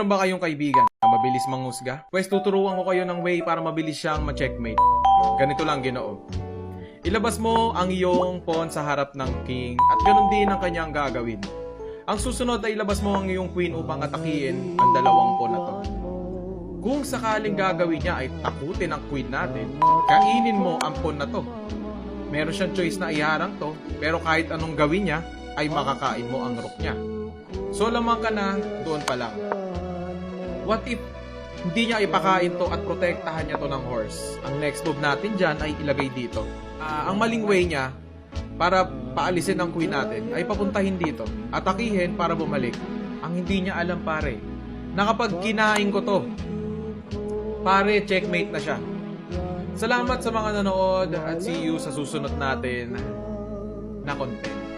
Ano ba kayong kaibigan na mabilis manghusga? Pwes tuturuan ko kayo ng way para mabilis siyang ma-checkmate. Ganito lang, Ginoo. Ilabas mo ang iyong pawn sa harap ng king at ganun din ang kanyang gagawin. Ang susunod ay ilabas mo ang iyong queen upang atakihin ang dalawang pawn na to. Kung sakaling gagawin niya ay takutin ang queen natin, kainin mo ang pawn na to. Meron siyang choice na iharang to, pero kahit anong gawin niya, ay makakain mo ang rook niya. So lamang ka na doon pa lang. What if hindi niya ipakain to at protektahan niya to ng horse? Ang next move natin dyan ay ilagay dito. Ang maling way niya para paalisin ang queen natin ay papuntahin dito. Atakihin para bumalik. Ang hindi niya alam pare, na kapag kinain ko to, pare, checkmate na siya. Salamat sa mga nanood at see you sa susunod natin na content.